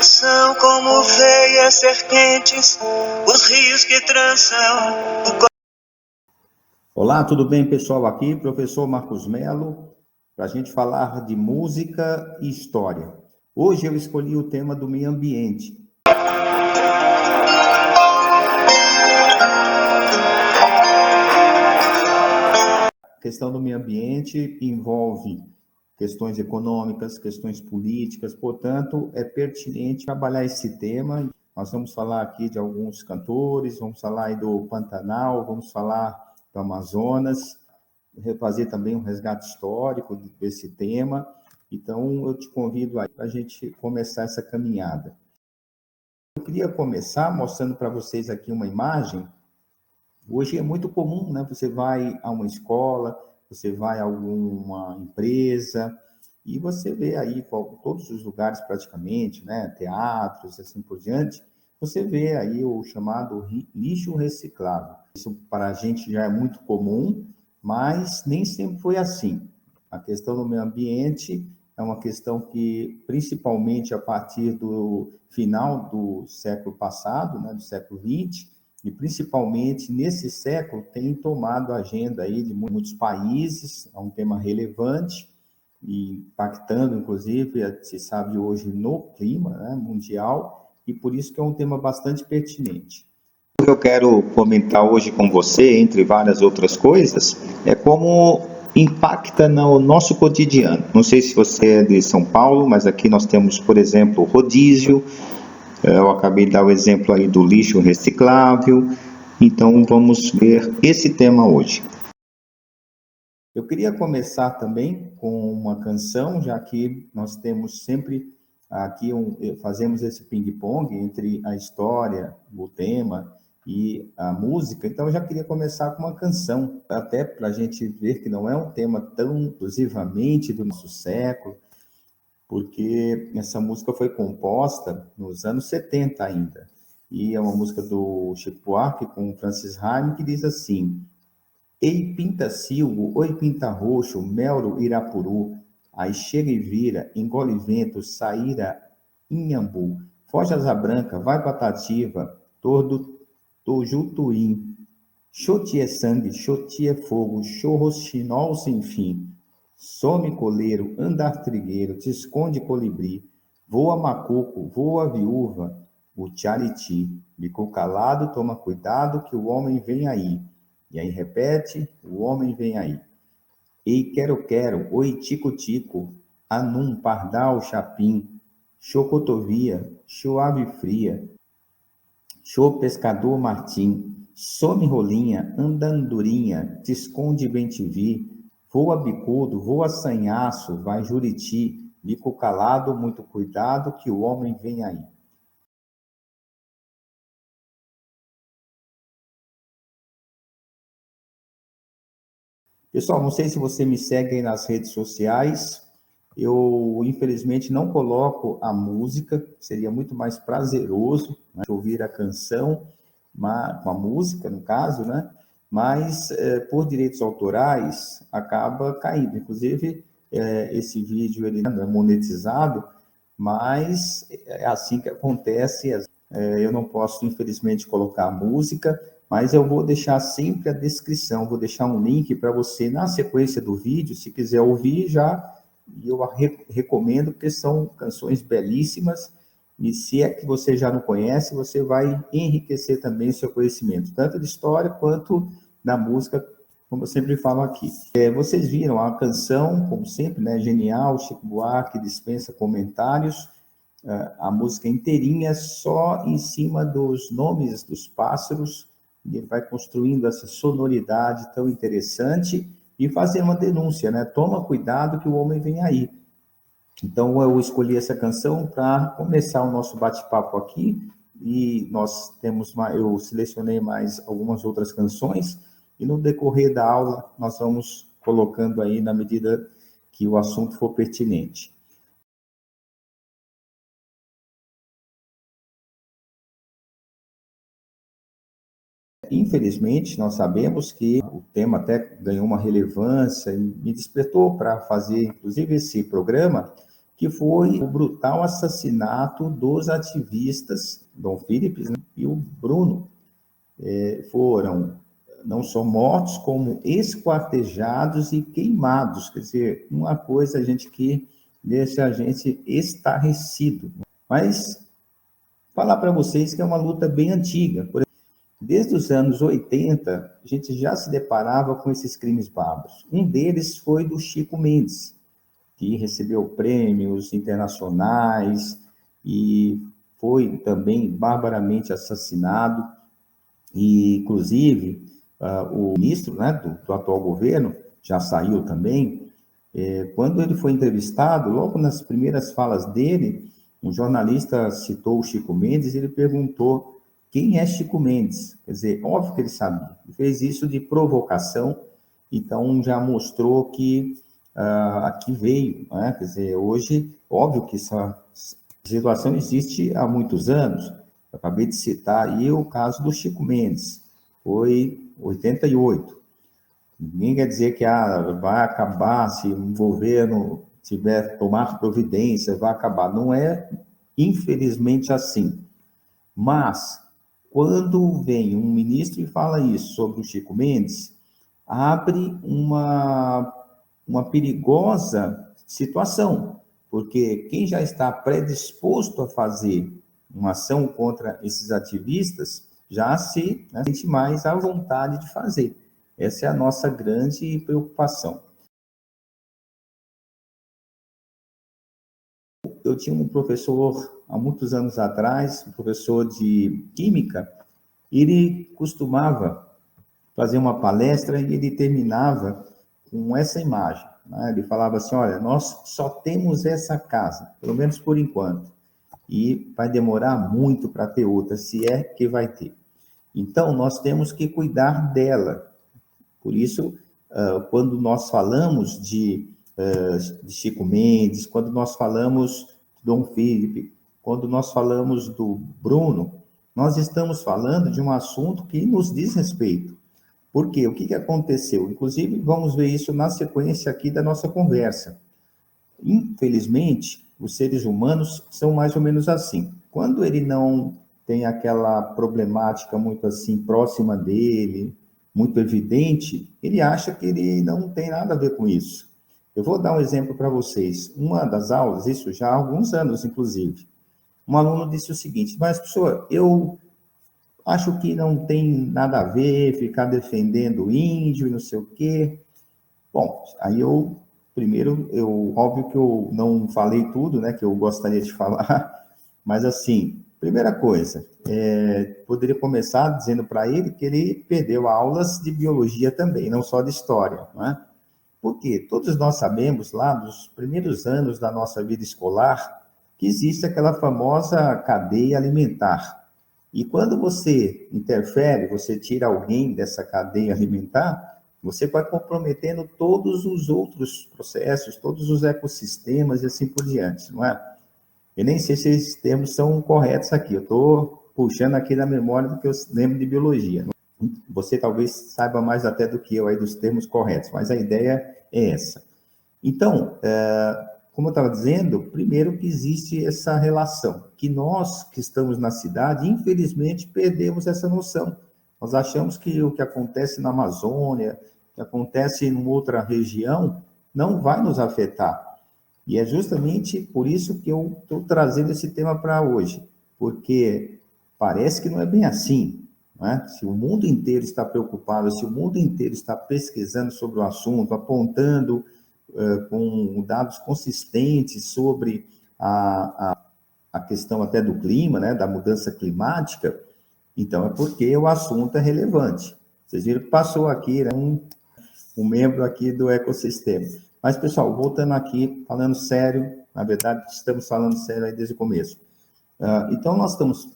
São como veias serpentes os rios que trançam o. Olá, tudo bem, pessoal? Aqui, professor Marcos Melo, para a gente falar de música e história. Hoje eu escolhi o tema do meio ambiente. A questão do meio ambiente envolve questões econômicas, questões políticas, portanto, é pertinente trabalhar esse tema. Nós vamos falar aqui de alguns cantores, vamos falar aí do Pantanal, vamos falar do Amazonas, fazer também um resgate histórico desse tema. Então, eu te convido aí para a gente começar essa caminhada. Eu queria começar mostrando para vocês aqui uma imagem. Hoje é muito comum, né? Você vai a uma escola, você vai a alguma empresa e você vê aí todos os lugares praticamente, né? Teatros, assim por diante. Você vê aí o chamado lixo reciclável. Isso para a gente já é muito comum, mas nem sempre foi assim. A questão do meio ambiente é uma questão que, principalmente a partir do final do século passado, né, do século XX, e principalmente nesse século, tem tomado a agenda aí de muitos países, é um tema relevante, e impactando, inclusive, se sabe hoje, no clima, né, mundial, e por isso que é um tema bastante pertinente. O que eu quero comentar hoje com você, entre várias outras coisas, é como impacta no nosso cotidiano. Não sei se você é de São Paulo, mas aqui nós temos, por exemplo, rodízio. Eu acabei de dar o exemplo aí do lixo reciclável. Então, vamos ver esse tema hoje. Eu queria começar também com uma canção, já que nós temos sempre aqui fazemos esse ping-pong entre a história, o tema e a música. Então, eu já queria começar com uma canção, até para a gente ver que não é um tema tão exclusivamente do nosso século, porque essa música foi composta nos anos 70 ainda. E é uma música do Chico Buarque com Francis Haime que diz assim: Ei, pinta-silvo, oi, pinta-roxo, Melro, Irapuru, aí chega e vira, engole vento, saíra, Inhambu, foge asa branca, vai patativa, tordo, tojutuim, xoti é sangue, xoti é fogo, chorrochinol sem fim, some coleiro, andar trigueiro, te esconde colibri, voa macuco, voa viúva, o tchariti, ficou calado, toma cuidado que o homem vem aí. E aí repete, o homem vem aí. Ei, quero, oi, tico-tico, anum, pardal, chapim, chocotovia, choave fria, chô pescador Martim, some rolinha, andandurinha, te esconde bem te vi, voa bicudo, voa sanhaço, vai juriti, bico calado, muito cuidado que o homem vem aí. Pessoal, não sei se você me segue aí nas redes sociais. Eu, infelizmente, não coloco a música. Seria muito mais prazeroso, né, ouvir a canção, com a música, no caso, né? Mas, por direitos autorais, acaba caindo. Inclusive, esse vídeo ele não é monetizado, mas é assim que acontece. Eu não posso, infelizmente, colocar a música, mas eu vou deixar sempre a descrição, vou deixar um link para você na sequência do vídeo, se quiser ouvir já, eu recomendo, porque são canções belíssimas, e se é que você já não conhece, você vai enriquecer também o seu conhecimento, tanto de história quanto da música, como eu sempre falo aqui. Vocês viram a canção, como sempre, né, genial, Chico Buarque, dispensa comentários, a música inteirinha só em cima dos nomes dos pássaros, e ele vai construindo essa sonoridade tão interessante e fazendo uma denúncia, né? Toma cuidado que o homem vem aí. Então, eu escolhi essa canção para começar o nosso bate-papo aqui, e eu selecionei mais algumas outras canções, e no decorrer da aula nós vamos colocando aí na medida que o assunto for pertinente. Infelizmente, nós sabemos que o tema até ganhou uma relevância e me despertou para fazer, inclusive, esse programa, que foi o brutal assassinato dos ativistas Dom Philips, né, e o Bruno. Foram não só mortos, como esquartejados e queimados. Quer dizer, uma coisa, gente, que deixa a gente estarrecido. Mas falar para vocês que é uma luta bem antiga. Por exemplo, desde os anos 80, a gente já se deparava com esses crimes bárbaros. Um deles foi do Chico Mendes, que recebeu prêmios internacionais e foi também barbaramente assassinado. E, inclusive, o ministro, né, do atual governo, já saiu também, quando ele foi entrevistado, logo nas primeiras falas dele, um jornalista citou o Chico Mendes e ele perguntou quem é Chico Mendes. Quer dizer, óbvio que ele sabia. Ele fez isso de provocação, então já mostrou que aqui veio, né? Quer dizer, hoje, óbvio que essa situação existe há muitos anos. Eu acabei de citar aí o caso do Chico Mendes, foi 88. Ninguém quer dizer que vai acabar se o governo tiver tomar providência, vai acabar. Não é, infelizmente, assim. Mas, quando vem um ministro e fala isso sobre o Chico Mendes, abre uma perigosa situação, porque quem já está predisposto a fazer uma ação contra esses ativistas já se sente mais à vontade de fazer. Essa é a nossa grande preocupação. Eu tinha um professor, há muitos anos atrás, um professor de química, ele costumava fazer uma palestra e ele terminava com essa imagem, né? Ele falava assim, olha, nós só temos essa casa, pelo menos por enquanto, e vai demorar muito para ter outra, se é que vai ter. Então, nós temos que cuidar dela. Por isso, quando nós falamos de Chico Mendes, quando nós falamos de Dom Philippe, quando nós falamos do Bruno, nós estamos falando de um assunto que nos diz respeito. Por quê? O que aconteceu? Inclusive, vamos ver isso na sequência aqui da nossa conversa. Infelizmente, os seres humanos são mais ou menos assim. Quando ele não tem aquela problemática muito assim próxima dele, muito evidente, ele acha que ele não tem nada a ver com isso. Eu vou dar um exemplo para vocês. Uma das aulas, isso já há alguns anos, inclusive, um aluno disse o seguinte, mas, professor, eu acho que não tem nada a ver ficar defendendo o índio e não sei o quê. Bom, aí óbvio que eu não falei tudo, né, que eu gostaria de falar, mas assim, primeira coisa, poderia começar dizendo para ele que ele perdeu aulas de biologia também, não só de história, não é? Porque todos nós sabemos, lá nos primeiros anos da nossa vida escolar, que existe aquela famosa cadeia alimentar. E quando você interfere, você tira alguém dessa cadeia alimentar, você vai comprometendo todos os outros processos, todos os ecossistemas e assim por diante, não é? Eu nem sei se esses termos são corretos aqui, eu estou puxando aqui da memória do que eu lembro de biologia. Você talvez saiba mais até do que eu aí dos termos corretos, mas a ideia é essa. Então, como eu estava dizendo, primeiro que existe essa relação, que nós que estamos na cidade, infelizmente, perdemos essa noção. Nós achamos que o que acontece na Amazônia, o que acontece em outra região, não vai nos afetar. E é justamente por isso que eu estou trazendo esse tema para hoje, porque parece que não é bem assim, não é? Se o mundo inteiro está preocupado, se o mundo inteiro está pesquisando sobre o assunto, apontando com dados consistentes sobre a questão até do clima, né, da mudança climática, então é porque o assunto é relevante. Vocês viram que passou aqui, né, um membro aqui do ecossistema. Mas, pessoal, voltando aqui, falando sério, na verdade, estamos falando sério aí desde o começo. Então, nós estamos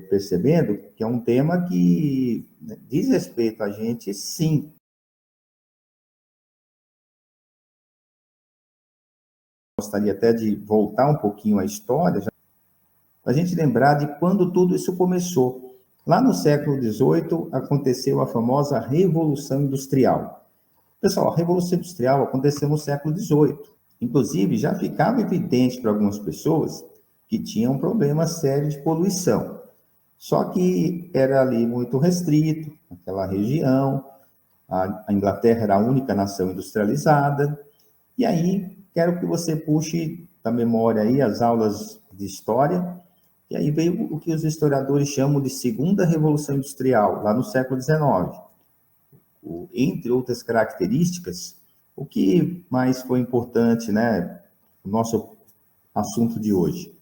percebendo que é um tema que diz respeito a gente, sim. Gostaria até de voltar um pouquinho à história, para a gente lembrar de quando tudo isso começou. Lá no século XVIII, aconteceu a famosa Revolução Industrial. Pessoal, a Revolução Industrial aconteceu no século XVIII. Inclusive, já ficava evidente para algumas pessoas que tinham um problema sério de poluição. Só que era ali muito restrito, aquela região, a Inglaterra era a única nação industrializada, e aí quero que você puxe da memória aí as aulas de história, e aí veio o que os historiadores chamam de Segunda Revolução Industrial, lá no século XIX. Entre outras características, o que mais foi importante, né, o nosso assunto de hoje?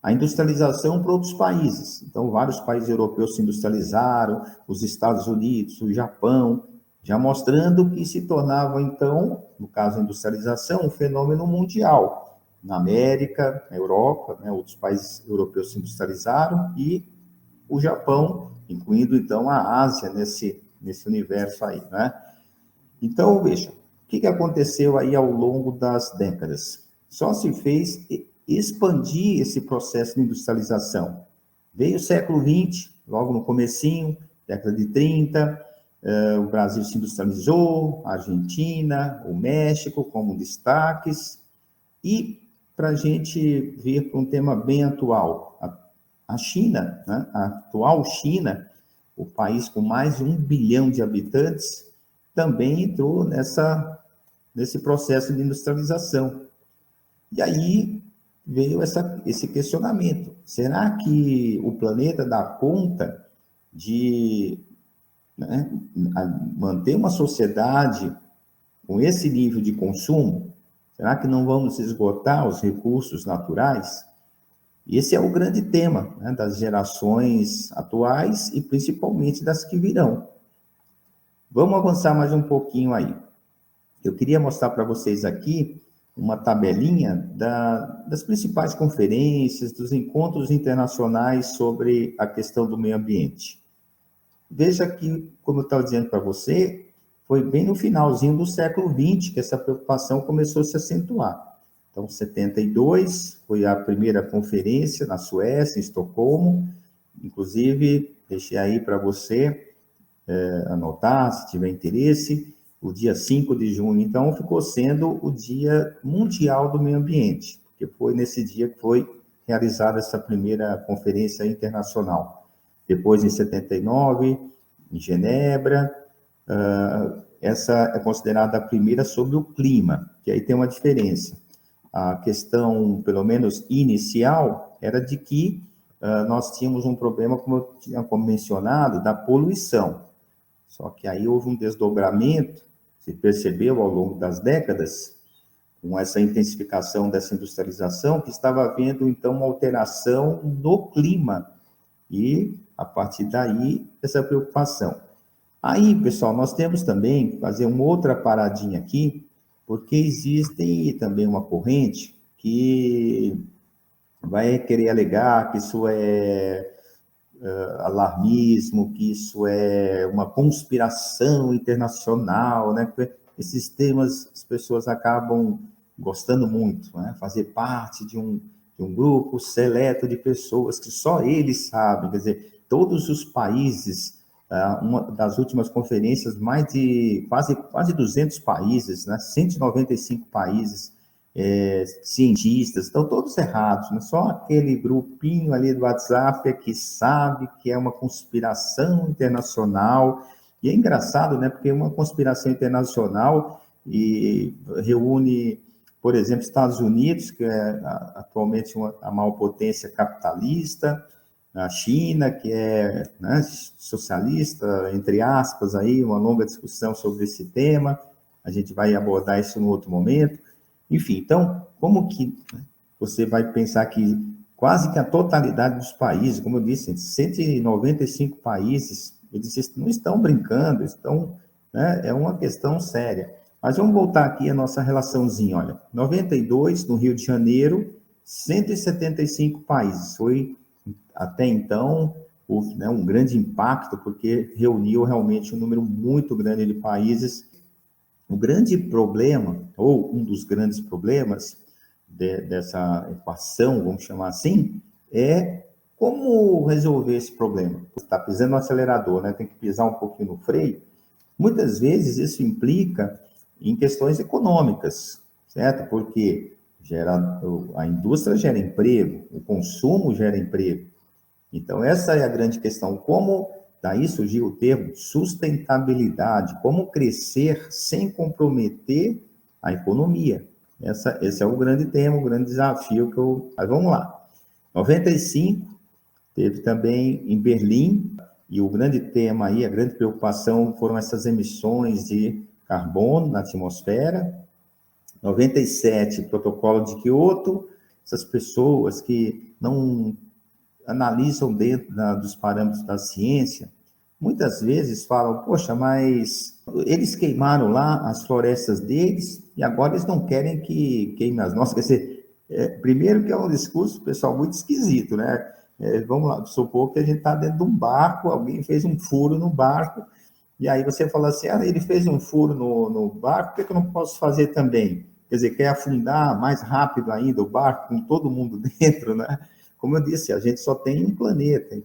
A industrialização para outros países. Então, vários países europeus se industrializaram, os Estados Unidos, o Japão, já mostrando que se tornava, então, no caso da industrialização, um fenômeno mundial. Na América, na Europa, né, outros países europeus se industrializaram e o Japão, incluindo, então, a Ásia nesse universo aí, né? Então, veja, o que aconteceu aí ao longo das décadas? Só se fez expandir esse processo de industrialização. Veio o século XX, logo no comecinho, década de 30, o Brasil se industrializou, a Argentina, o México como destaques, e para a gente vir para um tema bem atual, a China, né? A atual China, o país com mais de 1 bilhão de habitantes, também entrou nesse processo de industrialização. E aí veio esse questionamento: será que o planeta dá conta de, né, manter uma sociedade com esse nível de consumo? Será que não vamos esgotar os recursos naturais? E esse é o grande tema, né, das gerações atuais e principalmente das que virão. Vamos avançar mais um pouquinho aí. Eu queria mostrar para vocês aqui uma tabelinha das principais conferências, dos encontros internacionais sobre a questão do meio ambiente. Veja que, como eu estava dizendo para você, foi bem no finalzinho do século XX que essa preocupação começou a se acentuar. Então, 72 foi a primeira conferência na Suécia, em Estocolmo. Inclusive, deixei aí para você anotar, se tiver interesse, o dia 5 de junho, então, ficou sendo o Dia Mundial do Meio Ambiente, porque foi nesse dia que foi realizada essa primeira conferência internacional. Depois, em 79, em Genebra, essa é considerada a primeira sobre o clima, que aí tem uma diferença. A questão, pelo menos inicial, era de que nós tínhamos um problema, como eu tinha mencionado, da poluição. Só que aí houve um desdobramento, se percebeu ao longo das décadas, com essa intensificação dessa industrialização, que estava havendo, então, uma alteração no clima. E, a partir daí, essa preocupação. Aí, pessoal, nós temos também que fazer uma outra paradinha aqui, porque existe também uma corrente que vai querer alegar que isso é alarmismo, que isso é uma conspiração internacional, né? Esses temas as pessoas acabam gostando muito, né? Fazer parte de um grupo seleto de pessoas que só eles sabem, quer dizer, todos os países, uma das últimas conferências, mais de quase 200 países, né? 195 países, cientistas, estão todos errados, né? Só aquele grupinho ali do WhatsApp que sabe que é uma conspiração internacional, e é engraçado, né, porque uma conspiração internacional reúne, por exemplo, Estados Unidos, que é atualmente a maior potência capitalista, a China, que é, né, socialista, entre aspas, aí, uma longa discussão sobre esse tema, a gente vai abordar isso em outro momento. Enfim, então, como que você vai pensar que quase que a totalidade dos países, como eu disse, 195 países, eles não estão brincando, né, é uma questão séria. Mas vamos voltar aqui à nossa relaçãozinha, olha, 92, no Rio de Janeiro, 175 países, foi, até então, houve, né, um grande impacto, porque reuniu realmente um número muito grande de países. O grande problema, ou um dos grandes problemas dessa equação, vamos chamar assim, é como resolver esse problema. Você está pisando no acelerador, né? Tem que pisar um pouquinho no freio. Muitas vezes isso implica em questões econômicas. certo? Porque a indústria gera emprego, o consumo gera emprego. Então, essa é a grande questão. Como daí surgiu o termo sustentabilidade, como crescer sem comprometer a economia. Esse é o grande tema, o grande desafio que eu... Mas vamos lá. 95, teve também em Berlim, e o grande tema aí, a grande preocupação foram essas emissões de carbono na atmosfera. 97, protocolo de Kyoto, essas pessoas que não analisam dentro dos parâmetros da ciência, muitas vezes falam, poxa, mas eles queimaram lá as florestas deles e agora eles não querem que queime as nossas. Quer dizer, primeiro que é um discurso, pessoal, muito esquisito, né? Vamos lá, supor que a gente está dentro de um barco, alguém fez um furo no barco, e aí você fala assim, ele fez um furo no barco, por que eu não posso fazer também? Quer dizer, quer afundar mais rápido ainda o barco com todo mundo dentro, né? Como eu disse, a gente só tem um planeta.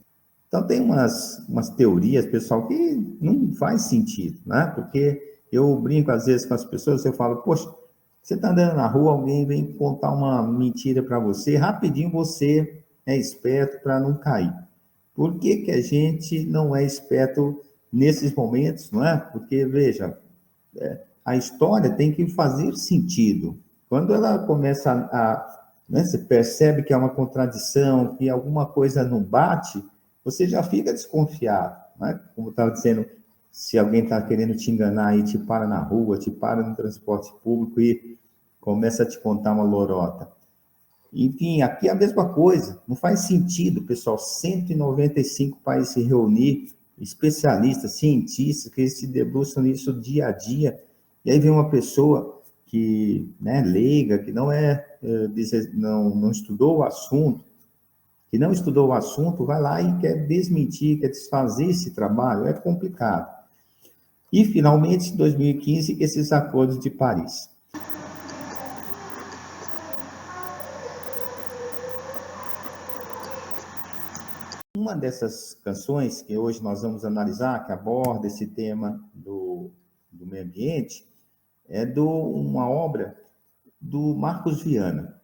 Então, tem umas teorias, pessoal, que não faz sentido, né? Porque eu brinco às vezes com as pessoas, eu falo, poxa, você está andando na rua, alguém vem contar uma mentira para você, rapidinho você é esperto para não cair. Por que que a gente não é esperto nesses momentos, não é? Porque, veja, a história tem que fazer sentido. Quando ela começa né, você percebe que é uma contradição, que alguma coisa não bate, você já fica desconfiado, né? Como eu estava dizendo, se alguém está querendo te enganar e te para na rua, te para no transporte público e começa a te contar uma lorota. Enfim, aqui é a mesma coisa, não faz sentido, pessoal, 195 países se reunir, especialistas, cientistas, que se debruçam nisso dia a dia, e aí vem uma pessoa que, né, leiga, que não estudou o assunto, vai lá e quer desmentir, quer desfazer esse trabalho, é complicado. E, finalmente, em 2015, esses acordos de Paris. Uma dessas canções que hoje nós vamos analisar, que aborda esse tema do meio ambiente, é uma obra do Marcos Viana.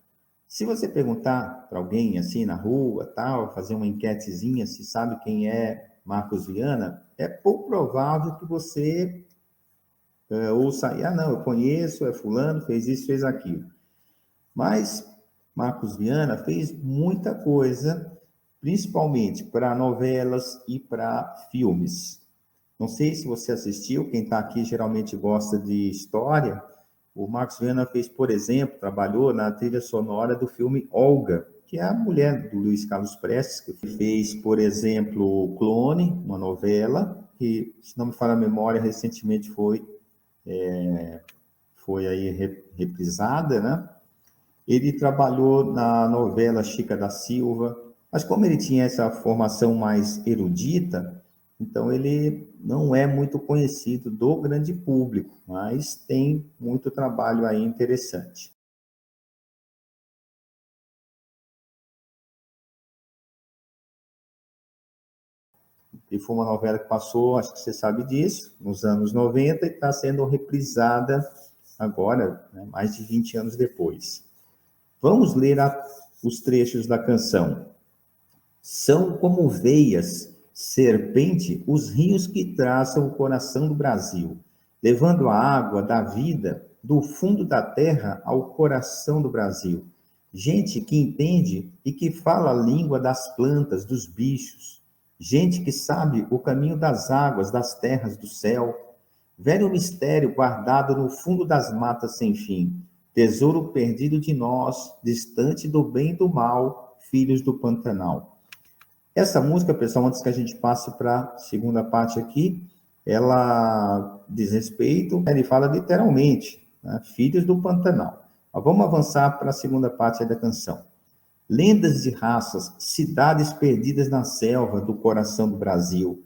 Se você perguntar para alguém assim na rua, tal, fazer uma enquetezinha, se sabe quem é Marcos Viana, é pouco provável que você ouça, não, eu conheço, é fulano, fez isso, fez aquilo. Mas Marcos Viana fez muita coisa, principalmente para novelas e para filmes. Não sei se você assistiu, quem está aqui geralmente gosta de história. O Marcos Viana fez, por exemplo, trabalhou na trilha sonora do filme Olga, que é a mulher do Luiz Carlos Prestes, que fez, por exemplo, Clone, uma novela, que, se não me falha a memória, recentemente foi aí reprisada, né? Ele trabalhou na novela Chica da Silva, mas como ele tinha essa formação mais erudita, então ele não é muito conhecido do grande público, mas tem muito trabalho aí interessante. E foi uma novela que passou, acho que você sabe disso, nos anos 90 e está sendo reprisada agora, né, mais de 20 anos depois. Vamos ler os trechos da canção. São como veias, serpente, os rios que traçam o coração do Brasil, levando a água da vida do fundo da terra ao coração do Brasil. Gente que entende e que fala a língua das plantas, dos bichos. Gente que sabe o caminho das águas, das terras, do céu. Velho mistério guardado no fundo das matas sem fim. Tesouro perdido de nós, distante do bem e do mal, filhos do Pantanal. Essa música, pessoal, antes que a gente passe para a segunda parte aqui, ela diz respeito, ele fala literalmente, né, filhos do Pantanal. Mas vamos avançar para a segunda parte da canção. Lendas de raças, cidades perdidas na selva do coração do Brasil.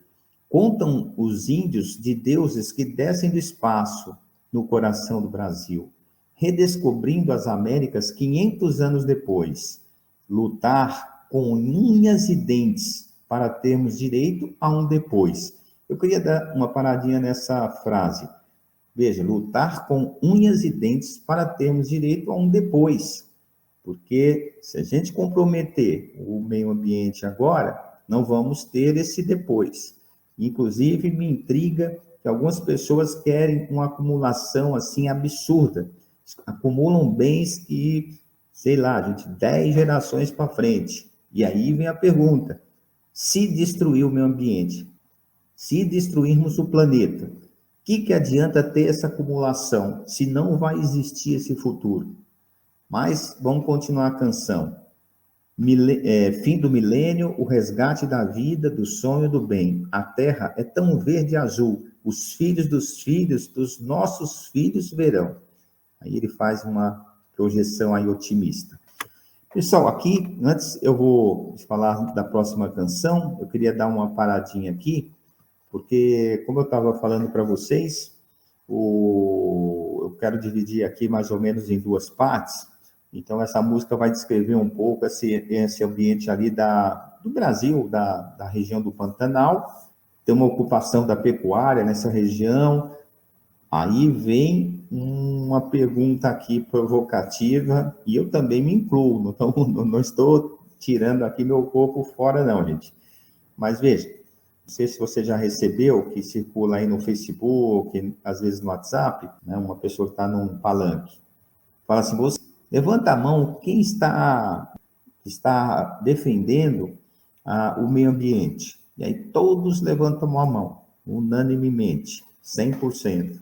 Contam os índios de deuses que descem do espaço no coração do Brasil, redescobrindo as Américas 500 anos depois. Lutar com unhas e dentes para termos direito a um depois. Eu queria dar uma paradinha nessa frase. Veja, lutar com unhas e dentes para termos direito a um depois. Porque se a gente comprometer o meio ambiente agora, não vamos ter esse depois. Inclusive, me intriga que algumas pessoas querem uma acumulação assim absurda. Acumulam bens que, sei lá, gente, 10 gerações para frente. E aí vem a pergunta: se destruir o meio ambiente, se destruirmos o planeta, o que adianta ter essa acumulação se não vai existir esse futuro? Mas vamos continuar a canção. Fim do milênio, o resgate da vida, do sonho do bem. A terra é tão verde e azul, os filhos dos nossos filhos verão. Aí ele faz uma projeção aí otimista. Pessoal, aqui, antes eu vou falar da próxima canção, eu queria dar uma paradinha aqui, porque, como eu estava falando para vocês, eu quero dividir aqui mais ou menos em duas partes. Então, essa música vai descrever um pouco esse ambiente ali do Brasil, da região do Pantanal. Tem uma ocupação da pecuária nessa região. Aí vem uma pergunta aqui provocativa, e eu também me incluo, não estou tirando aqui meu corpo fora, não, gente. Mas veja, não sei se você já recebeu, que circula aí no Facebook, às vezes no WhatsApp, né, uma pessoa que está num palanque. Fala assim, você levanta a mão, quem está defendendo o meio ambiente? E aí todos levantam a mão, unanimemente, 100%.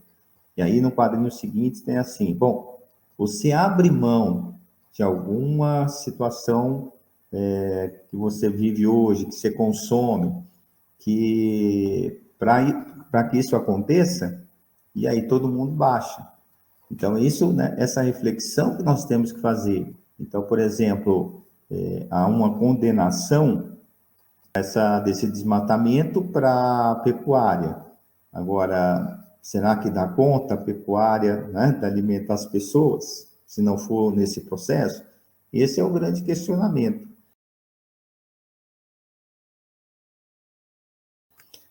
E aí no quadrinho seguinte tem assim, bom, você abre mão de alguma situação que você vive hoje, que você consome, que para que isso aconteça, e aí todo mundo baixa. Então, isso, né, essa reflexão que nós temos que fazer. Então, por exemplo, há uma condenação desse desmatamento para a pecuária. Agora, será que dá conta a pecuária, né, de alimentar as pessoas, se não for nesse processo? Esse é o grande questionamento.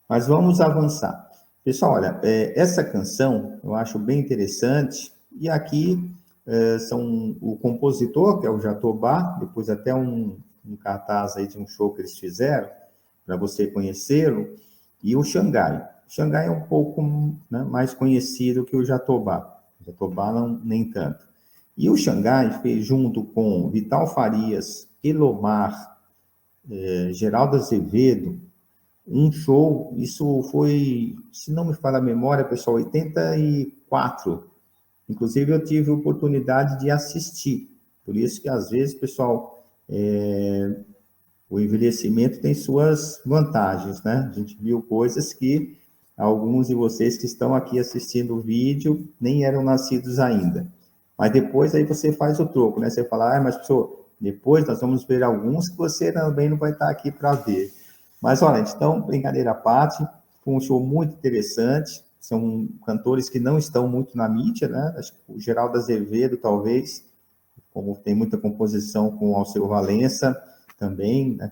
Mas vamos avançar. Pessoal, olha, essa canção eu acho bem interessante, e aqui são o compositor, que é o Jatobá, depois até um cartaz aí de um show que eles fizeram, para você conhecê-lo, e o Xangai. O Xangai é um pouco, né, mais conhecido que o Jatobá. O Jatobá não, nem tanto. E o Xangai fez junto com Vital Farias, Elomar, Geraldo Azevedo, um show, isso foi, se não me falha a memória, pessoal, 84. Inclusive, eu tive a oportunidade de assistir. Por isso que, às vezes, pessoal, o envelhecimento tem suas vantagens, né? A gente viu coisas que alguns de vocês que estão aqui assistindo o vídeo nem eram nascidos ainda. Mas depois aí você faz o troco, né? Você fala, mas pessoal, depois nós vamos ver alguns que você também não vai estar aqui para ver. Mas, olha, então, brincadeira à parte, foi um show muito interessante, são cantores que não estão muito na mídia, né? Acho que o Geraldo Azevedo, talvez, como tem muita composição com o Alceu Valença, também, né?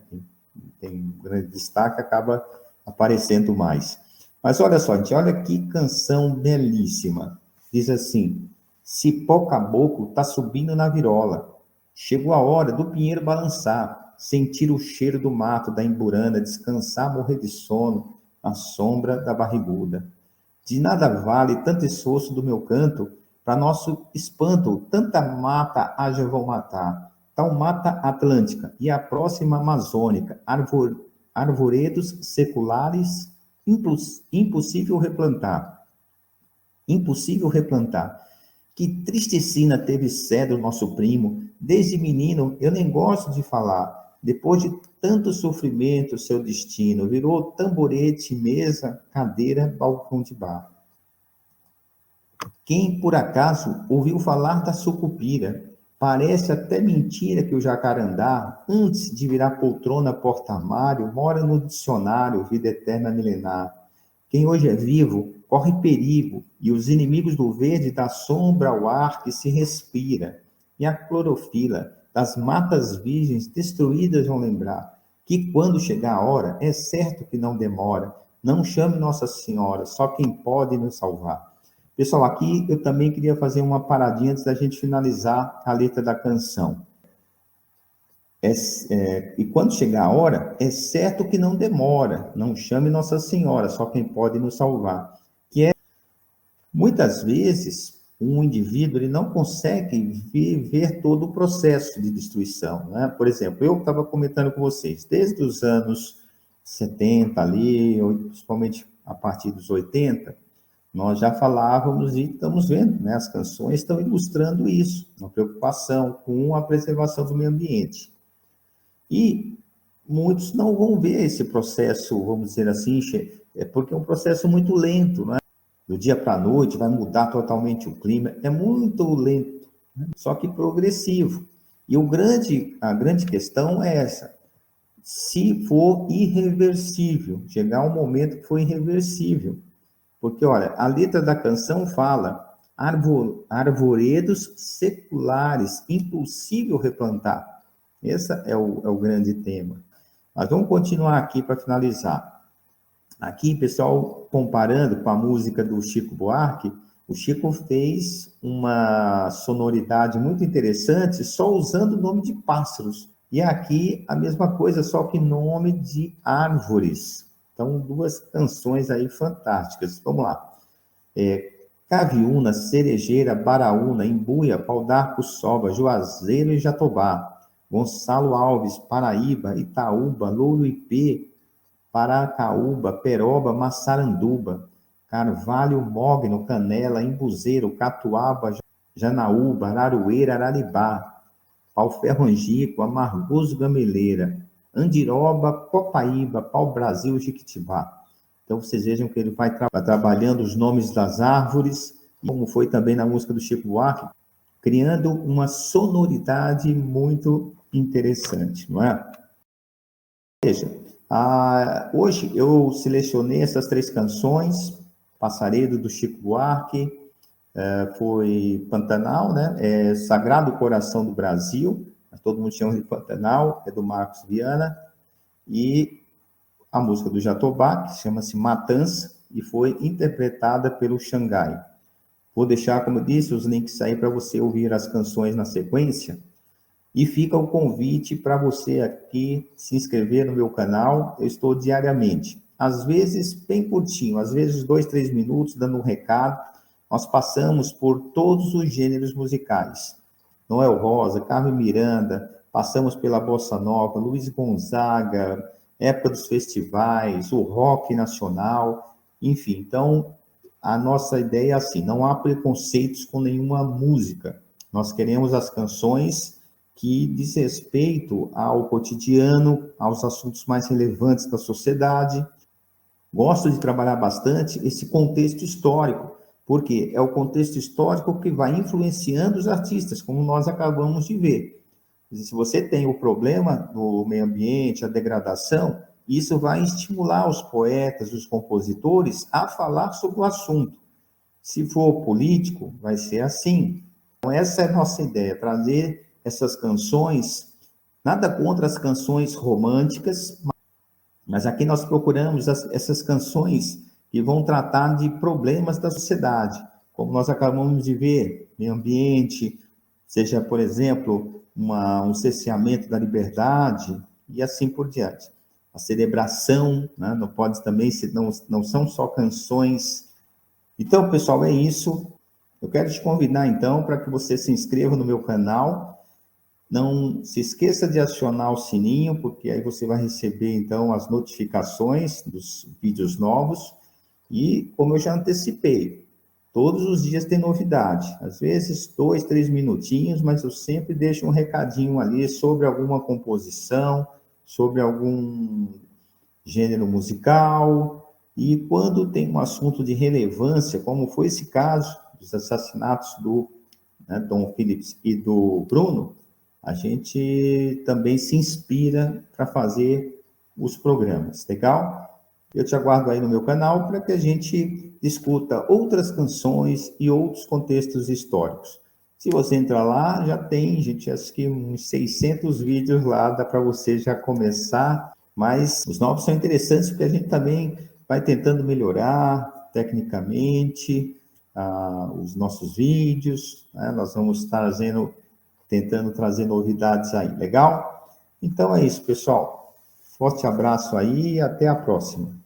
Tem um grande destaque, acaba aparecendo mais. Mas olha só, gente, olha que canção belíssima. Diz assim, Cipó Caboclo tá subindo na virola, chegou a hora do pinheiro balançar, sentir o cheiro do mato, da emburana, descansar, morrer de sono, à sombra da barriguda. De nada vale tanto esforço do meu canto, para nosso espanto, tanta mata haja vão matar. Tal mata atlântica e a próxima amazônica, arvoredos seculares, impossível replantar. Impossível replantar. Que triste sina teve cedro, nosso primo. Desde menino, eu nem gosto de falar. Depois de tanto sofrimento, seu destino virou tamborete, mesa, cadeira, balcão de bar. Quem, por acaso, ouviu falar da sucupira? Parece até mentira que o jacarandá, antes de virar poltrona porta-armário, mora no dicionário, vida eterna milenar. Quem hoje é vivo, corre perigo, e os inimigos do verde dá sombra ao ar que se respira. E a clorofila das matas virgens destruídas vão lembrar que quando chegar a hora, é certo que não demora, não chame Nossa Senhora, só quem pode nos salvar. Pessoal, aqui eu também queria fazer uma paradinha antes da gente finalizar a letra da canção. E quando chegar a hora, é certo que não demora, não chame Nossa Senhora, só quem pode nos salvar. Muitas vezes, um indivíduo ele não consegue ver todo o processo de destruição, né? Por exemplo, eu estava comentando com vocês, desde os anos 70 ali, principalmente a partir dos 80, nós já falávamos e estamos vendo, né? As canções estão ilustrando isso, uma preocupação com a preservação do meio ambiente. E muitos não vão ver esse processo, vamos dizer assim, porque é um processo muito lento, né? Do dia para a noite vai mudar totalmente o clima, é muito lento, né? Só que progressivo. E a grande questão é essa, se for irreversível, chegar um momento que for irreversível, porque, olha, a letra da canção fala arvoredos seculares, impossível replantar. Esse é o grande tema. Mas vamos continuar aqui para finalizar. Aqui, pessoal, comparando com a música do Chico Buarque, o Chico fez uma sonoridade muito interessante só usando o nome de pássaros. E aqui a mesma coisa, só que nome de árvores. Então, duas canções aí fantásticas. Vamos lá. Caviúna, Cerejeira, Baraúna, Imbuia, Pau d'Arco, Soba, Juazeiro e Jatobá. Gonçalo Alves, Paraíba, Itaúba, Louro Ipê, Paracaúba, Peroba, Massaranduba, Carvalho, Mogno, Canela, Imbuzeiro, Catuaba, Janaúba, Ararueira, Araribá, Pau-Ferro Angico, Amargoso, Gameleira, Andiroba, Copaíba, Pau-Brasil, Jiquitibá. Então, vocês vejam que ele vai trabalhando os nomes das árvores, como foi também na música do Chico Buarque, criando uma sonoridade muito interessante, não é? Veja, hoje eu selecionei essas 3 canções, Passaredo, do Chico Buarque, foi Pantanal, né? Sagrado Coração do Brasil, todo mundo chama de Pantanal, é do Marcos Viana, e a música do Jatobá, que chama-se Matança, e foi interpretada pelo Xangai. Vou deixar, como eu disse, os links aí para você ouvir as canções na sequência. E fica o convite para você aqui se inscrever no meu canal. Eu estou diariamente, às vezes bem curtinho, às vezes 2, 3 minutos, dando um recado. Nós passamos por todos os gêneros musicais. Noel Rosa, Carmen Miranda, passamos pela Bossa Nova, Luiz Gonzaga, época dos festivais, o rock nacional, enfim. Então, a nossa ideia é assim, não há preconceitos com nenhuma música. Nós queremos as canções que diz respeito ao cotidiano, aos assuntos mais relevantes da sociedade. Gosto de trabalhar bastante esse contexto histórico, porque é o contexto histórico que vai influenciando os artistas, como nós acabamos de ver. Se você tem o problema do meio ambiente, a degradação, isso vai estimular os poetas, os compositores a falar sobre o assunto. Se for político, vai ser assim. Então, essa é a nossa ideia, trazer essas canções, nada contra as canções românticas, mas aqui nós procuramos essas canções que vão tratar de problemas da sociedade, como nós acabamos de ver, meio ambiente, seja, por exemplo, um cerceamento da liberdade e assim por diante. A celebração, né? Não pode também, não são só canções. Então, pessoal, é isso. Eu quero te convidar, então, para que você se inscreva no meu canal. Não se esqueça de acionar o sininho, porque aí você vai receber, então, as notificações dos vídeos novos. E, como eu já antecipei, todos os dias tem novidade. Às vezes, 2, 3 minutinhos, mas eu sempre deixo um recadinho ali sobre alguma composição, sobre algum gênero musical. E quando tem um assunto de relevância, como foi esse caso dos assassinatos do Dom Phillips e do Bruno, a gente também se inspira para fazer os programas, legal? Eu te aguardo aí no meu canal para que a gente discuta outras canções e outros contextos históricos. Se você entrar lá, já tem, gente, acho que uns 600 vídeos lá, dá para você já começar, mas os novos são interessantes porque a gente também vai tentando melhorar tecnicamente, os nossos vídeos, né? Nós vamos tentando trazer novidades aí, legal? Então é isso, pessoal. Forte abraço aí e até a próxima.